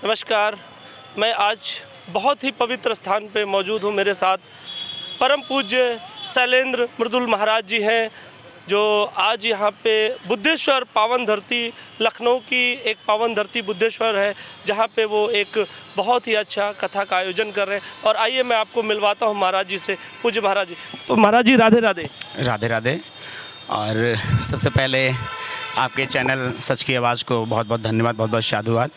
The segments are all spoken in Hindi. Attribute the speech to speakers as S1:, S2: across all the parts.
S1: नमस्कार। मैं आज बहुत ही पवित्र स्थान पे मौजूद हूँ। मेरे साथ परम पूज्य शैलेंद्र मृदुल महाराज जी हैं, जो आज यहाँ पे बुद्धेश्वर पावन धरती, लखनऊ की एक पावन धरती बुद्धेश्वर है, जहाँ पे वो एक बहुत ही अच्छा कथा का आयोजन कर रहे हैं। और आइए मैं आपको मिलवाता हूँ महाराज जी से। पूज्य महाराज जी, तो महाराज जी राधे राधे।
S2: राधे राधे। और सबसे पहले आपके चैनल सच की आवाज़ को बहुत बहुत धन्यवाद, बहुत बहुत साधुवाद।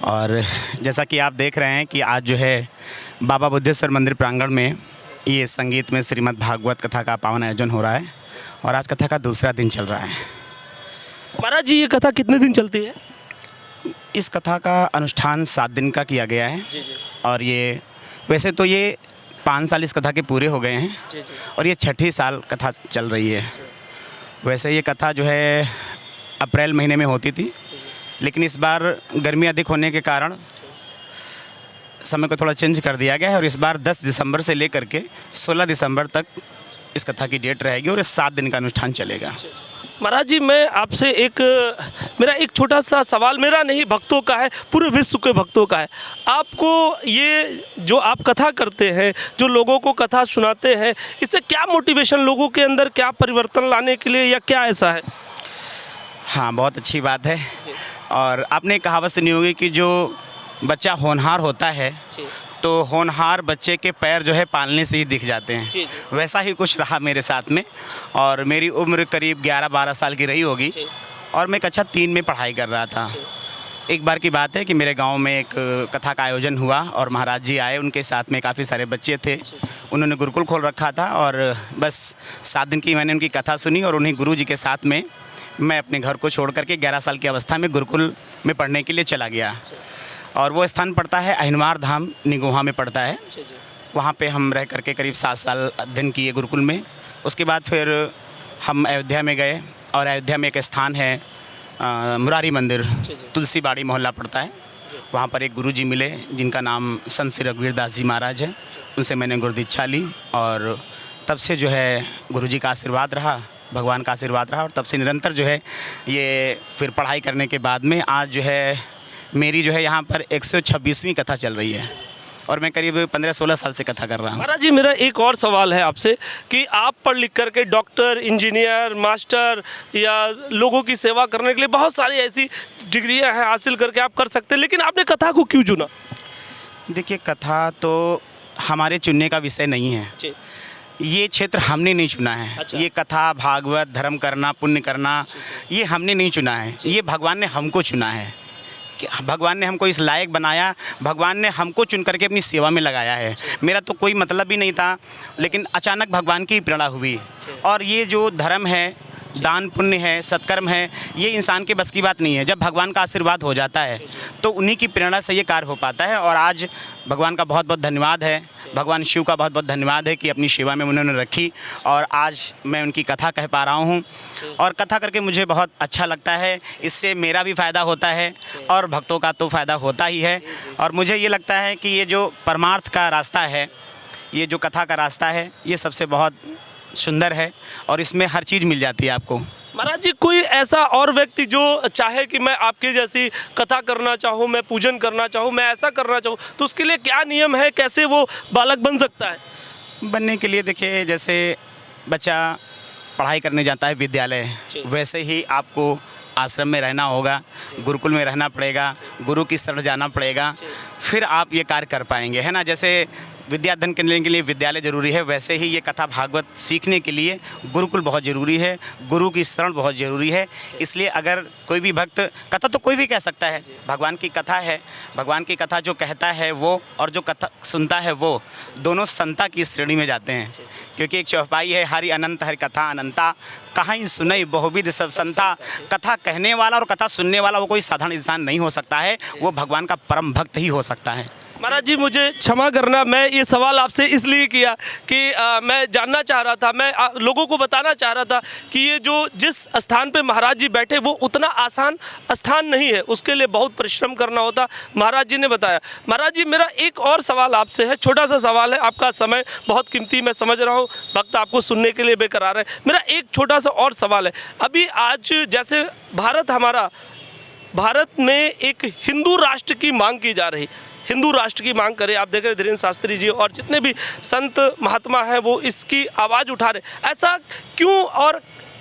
S2: और जैसा कि आप देख रहे हैं कि आज जो है बाबा बुद्धेश्वर मंदिर प्रांगण में ये संगीत में श्रीमद् भागवत कथा का पावन आयोजन हो रहा है और आज कथा का दूसरा दिन चल रहा है।
S1: महाराज जी, ये कथा कितने दिन चलती है?
S2: इस कथा का अनुष्ठान 7 दिन का किया गया है।
S1: जी जी।
S2: और ये वैसे तो ये 5 साल इस कथा के पूरे हो गए हैं।
S1: जी जी।
S2: और ये 6ठी साल कथा चल रही है। वैसे ये कथा जो है अप्रैल महीने में होती थी, लेकिन इस बार गर्मी अधिक होने के कारण समय को थोड़ा चेंज कर दिया गया है और इस बार 10 दिसंबर से लेकर के 16 दिसंबर तक इस कथा की डेट रहेगी और 7 दिन का अनुष्ठान चलेगा।
S1: महाराज जी, मैं आपसे मेरा एक छोटा सा सवाल, मेरा नहीं भक्तों का है, पूरे विश्व के भक्तों का है। आपको ये जो आप कथा करते हैं, जो लोगों को कथा सुनाते हैं, इससे क्या मोटिवेशन, लोगों के अंदर क्या परिवर्तन लाने के लिए, या क्या ऐसा है?
S2: हाँ, बहुत अच्छी बात है। और आपने एक कहावत सुनी होगी कि जो बच्चा होनहार होता है तो होनहार बच्चे के पैर जो है पालने से ही दिख जाते हैं। वैसा ही कुछ रहा मेरे साथ में। और मेरी उम्र करीब 11-12 साल की रही होगी और मैं कक्षा 3 में पढ़ाई कर रहा था। एक बार की बात है कि मेरे गांव में एक कथा का आयोजन हुआ और महाराज जी आए, उनके साथ में काफ़ी सारे बच्चे थे। उन्होंने गुरुकुल खोल रखा था और बस 7 दिन की मैंने उनकी कथा सुनी और उन्हीं गुरु जी के साथ में मैं अपने घर को छोड़ करके 11 साल की अवस्था में गुरुकुल में पढ़ने के लिए चला गया। और वो स्थान पड़ता है अहिनवार धाम, निगोहा में पड़ता है। वहाँ पे हम रह करके करीब 7 साल अध्ययन किए गुरुकुल में। उसके बाद फिर हम अयोध्या में गए और अयोध्या में एक स्थान है मुरारी मंदिर, तुलसी बाड़ी मोहल्ला पड़ता है। वहाँ पर एक गुरुजी मिले जिनका नाम संत श्री रघुवीर दास जी महाराज है। उनसे मैंने गुरुदीक्षा ली और तब से जो है गुरुजी का आशीर्वाद रहा, भगवान का आशीर्वाद रहा। और तब से निरंतर जो है ये फिर पढ़ाई करने के बाद में आज जो है मेरी जो है यहाँ पर 126वीं कथा चल रही है और मैं करीब 15-16 साल से कथा कर रहा हूँ।
S1: महाराज जी, मेरा एक और सवाल है आपसे कि आप पढ़ लिख करके डॉक्टर, इंजीनियर, मास्टर या लोगों की सेवा करने के लिए बहुत सारी ऐसी डिग्रियां हैं हासिल करके आप कर सकते हैं, लेकिन आपने कथा को क्यों चुना?
S2: देखिए, कथा तो हमारे चुनने का विषय नहीं है। ये क्षेत्र हमने नहीं चुना है। अच्छा। ये कथा, भागवत, धर्म करना, पुण्य करना, ये हमने नहीं चुना है। ये भगवान ने हमको चुना है। भगवान ने हमको इस लायक बनाया, भगवान ने हमको चुन करके अपनी सेवा में लगाया है। मेरा तो कोई मतलब ही नहीं था, लेकिन अचानक भगवान की प्रेरणा हुई। और ये जो धर्म है, दान पुण्य है, सत्कर्म है, ये इंसान के बस की बात नहीं है। जब भगवान का आशीर्वाद हो जाता है तो उन्हीं की प्रेरणा से ये कार्य हो पाता है। और आज भगवान का बहुत बहुत धन्यवाद है, भगवान शिव का बहुत बहुत धन्यवाद है कि अपनी सेवा में उन्होंने रखी और आज मैं उनकी कथा कह पा रहा हूँ। और कथा करके मुझे बहुत अच्छा लगता है, इससे मेरा भी फ़ायदा होता है और भक्तों का तो फ़ायदा होता ही है। और मुझे ये लगता है कि ये जो परमार्थ का रास्ता है, ये जो कथा का रास्ता है, ये सबसे बहुत सुंदर है और इसमें हर चीज़ मिल जाती है आपको।
S1: महाराज जी, कोई ऐसा और व्यक्ति जो चाहे कि मैं आपकी जैसी कथा करना चाहूँ, मैं पूजन करना चाहूँ, मैं ऐसा करना चाहूँ, तो उसके लिए क्या नियम है, कैसे वो बालक बन सकता है?
S2: बनने के लिए देखिए, जैसे बच्चा पढ़ाई करने जाता है विद्यालय, वैसे ही आपको आश्रम में रहना होगा, गुरुकुल में रहना पड़ेगा, गुरु की शरण जाना पड़ेगा, फिर आप ये कार्य कर पाएंगे, है ना। जैसे विद्या अध्ययन करने के लिए विद्यालय ज़रूरी है, वैसे ही ये कथा भागवत सीखने के लिए गुरुकुल बहुत ज़रूरी है, गुरु की शरण बहुत ज़रूरी है। इसलिए अगर कोई भी भक्त, कथा तो कोई भी कह सकता है, भगवान की कथा है, भगवान की कथा जो कहता है वो और जो कथा सुनता है वो दोनों संता की श्रेणी में जाते हैं। क्योंकि एक चौपाई है, हरि अनंत हरि कथा अनंता, कहीं सुनई बहुविध सब संता। कथा कहने वाला और कथा सुनने वाला वो कोई साधारण इंसान नहीं हो सकता है, वो भगवान का परम भक्त ही हो सकता है।
S1: महाराज जी, मुझे क्षमा करना, मैं ये सवाल आपसे इसलिए किया कि मैं जानना चाह रहा था, मैं लोगों को बताना चाह रहा था कि ये जो जिस स्थान पे महाराज जी बैठे वो उतना आसान स्थान नहीं है, उसके लिए बहुत परिश्रम करना होता, महाराज जी ने बताया। महाराज जी, मेरा एक और सवाल आपसे है, छोटा सा सवाल है, आपका समय बहुत कीमती मैं समझ रहा हूँ, भक्त आपको सुनने के लिए बेकरार है। मेरा एक छोटा सा और सवाल है, अभी आज जैसे भारत हमारा भारत में एक हिंदू राष्ट्र की मांग की जा रही, हिंदू राष्ट्र की मांग करें। आप देख रहे धीरेन्द्र शास्त्री जी और जितने भी संत महात्मा हैं वो इसकी आवाज़ उठा रहे। ऐसा क्यों और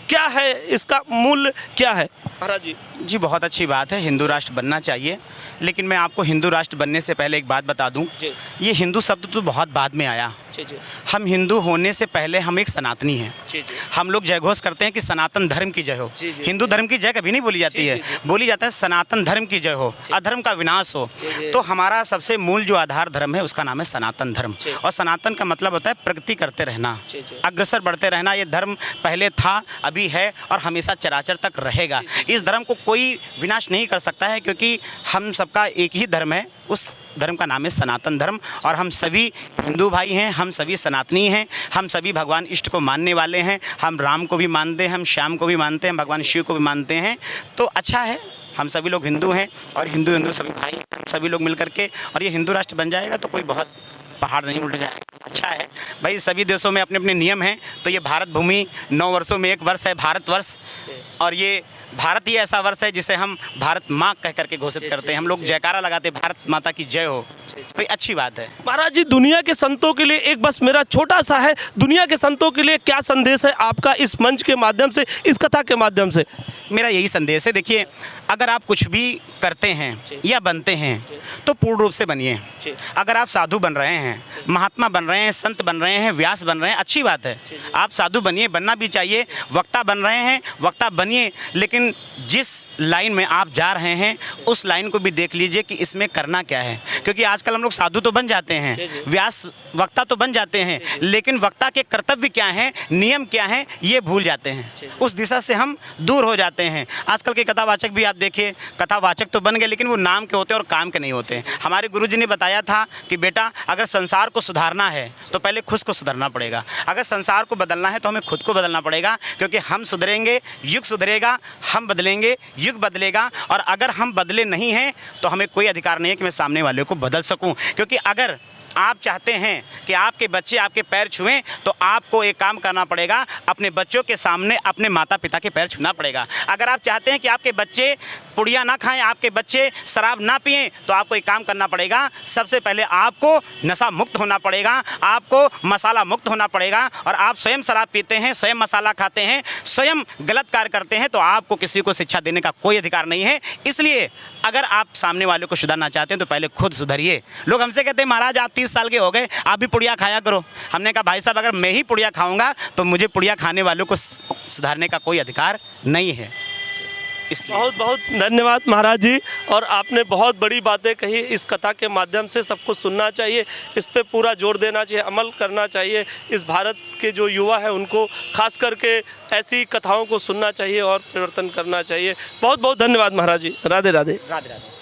S1: क्या है, इसका मूल्य क्या है महाराज जी?
S2: जी बहुत अच्छी बात है, हिंदू राष्ट्र बनना चाहिए, लेकिन मैं आपको हिंदू राष्ट्र बनने से पहले एक बात बता दूं, ये हिंदू शब्द तो बहुत बाद में आया। हम हिंदू होने से पहले हम एक सनातनी हैं। हम लोग जयघोष करते हैं कि सनातन धर्म की जय हो। हिंदू धर्म की जय कभी नहीं बोली जाती है, बोली जाता है सनातन धर्म की जय हो, अधर्म का विनाश हो। तो हमारा सबसे मूल जो आधार धर्म है उसका नाम है सनातन धर्म, और सनातन का मतलब होता है प्रगति करते रहना, अग्रसर बढ़ते रहना। ये धर्म पहले था, अभी है और हमेशा चराचर तक रहेगा। इस धर्म को कोई विनाश नहीं कर सकता है, क्योंकि हम सबका एक ही धर्म है, उस धर्म का नाम है सनातन धर्म। और हम सभी हिंदू भाई हैं, हम सभी सनातनी हैं, हम सभी भगवान इष्ट को मानने वाले हैं। हम राम को भी मानते हैं, हम श्याम को भी मानते हैं, भगवान शिव को भी मानते हैं। तो अच्छा है, हम सभी लोग हिंदू हैं और हिंदू सभी भाई हैं, हम सभी लोग मिल करके, और ये हिंदू राष्ट्र बन जाएगा तो कोई बहुत पहाड़ नहीं उल्ट जाएगा। अच्छा है भाई, सभी देशों में अपने अपने नियम हैं। तो ये भारत भूमि 9 वर्षों में एक वर्ष है भारतवर्ष, और ये भारत ही ऐसा वर्ष है जिसे हम भारत माँ कह करके घोषित करते हैं। हम लोग जयकारा लगाते हैं, भारत माता की जय हो। तो अच्छी बात है।
S1: महाराज जी, दुनिया के संतों के लिए एक बस मेरा छोटा सा है, दुनिया के संतों के लिए क्या संदेश है आपका इस मंच के माध्यम से, इस कथा के माध्यम से?
S2: मेरा यही संदेश है, देखिए, अगर आप कुछ भी करते हैं या बनते हैं तो पूर्ण रूप से बनिए। अगर आप साधु बन रहे हैं, महात्मा बन रहे हैं, संत बन रहे हैं, व्यास बन रहे हैं, अच्छी बात है, आप साधु बनिए, बनना भी चाहिए। वक्ता बन रहे हैं, वक्ता बनिए, लेकिन जिस लाइन में आप जा रहे हैं उस लाइन को भी देख लीजिए कि इसमें करना क्या है। क्योंकि आजकल हम लोग साधु तो बन जाते हैं, व्यास वक्ता तो बन जाते हैं, लेकिन वक्ता के कर्तव्य क्या हैं, नियम क्या हैं, ये भूल जाते हैं। उस दिशा से हम दूर हो जाते हैं। आजकल के कथावाचक भी आप देखिए, कथावाचक तो बन गए लेकिन वो नाम के होते हैं और काम के नहीं होते। हमारे गुरुजी ने बताया था कि बेटा, अगर संसार को सुधारना है तो पहले खुद को सुधरना पड़ेगा। अगर संसार को बदलना है तो हमें खुद को बदलना पड़ेगा, क्योंकि हम सुधरेंगे युग सुधरेगा, हम बदलेंगे युग बदलेगा। और अगर हम बदले नहीं हैं तो हमें कोई अधिकार नहीं है कि मैं सामने वाले को बदल सकूं। क्योंकि अगर आप चाहते हैं कि आपके बच्चे आपके पैर छुएं तो आपको एक काम करना पड़ेगा, अपने बच्चों के सामने अपने माता पिता के पैर छूना पड़ेगा। अगर आप चाहते हैं कि आपके बच्चे पुड़िया ना खाएं, आपके बच्चे शराब ना पिएं, तो आपको एक काम करना पड़ेगा, सबसे पहले आपको नशा मुक्त होना पड़ेगा, आपको मसाला मुक्त होना पड़ेगा। और आप स्वयं शराब पीते हैं, स्वयं मसाला खाते हैं, स्वयं गलत कार्य करते हैं, तो आपको किसी को शिक्षा देने का कोई अधिकार नहीं है। इसलिए अगर आप सामने वाले को सुधारना चाहते हैं तो पहले खुद सुधरिए। लोग हमसे कहते हैं महाराज आप 30 साल के हो गए, आप भी पुड़िया खाया करो। हमने कहा भाई साहब, अगर मैं ही पुड़िया खाऊंगा तो मुझे पुड़िया खाने वालों को सुधारने का कोई अधिकार नहीं है।
S1: बहुत बहुत धन्यवाद महाराज जी, और आपने बहुत बड़ी बातें कही। इस कथा के माध्यम से सबको सुनना चाहिए, इस पे पूरा जोर देना चाहिए, अमल करना चाहिए। इस भारत के जो युवा है उनको खास करके ऐसी कथाओं को सुनना चाहिए और परिवर्तन करना चाहिए। बहुत बहुत धन्यवाद महाराज जी। राधे राधे।
S2: राधे राधे।